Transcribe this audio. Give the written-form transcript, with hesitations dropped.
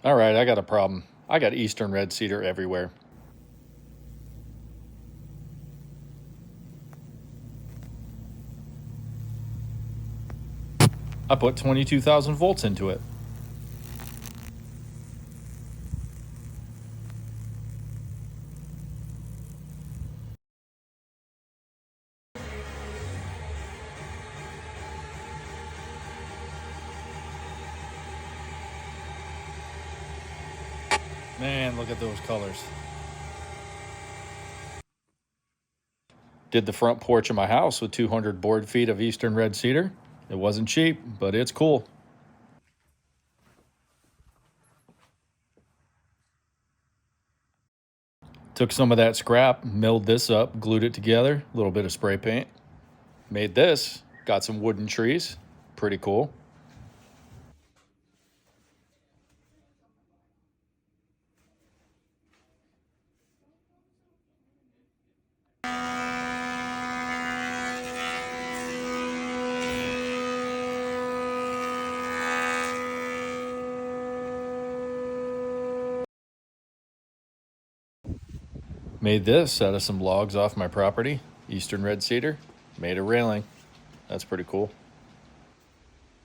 All right, I got a problem. I got eastern red cedar everywhere. I put 22,000 volts into it. Man, look at those colors. Did the front porch of my house with 200 board feet of eastern red cedar. It wasn't cheap, but it's cool. Took some of that scrap, milled this up, glued it together, a little bit of spray paint. Made this, got some wooden trees. Pretty cool. Made this out of some logs off my property, eastern red cedar. Made a railing. That's pretty cool.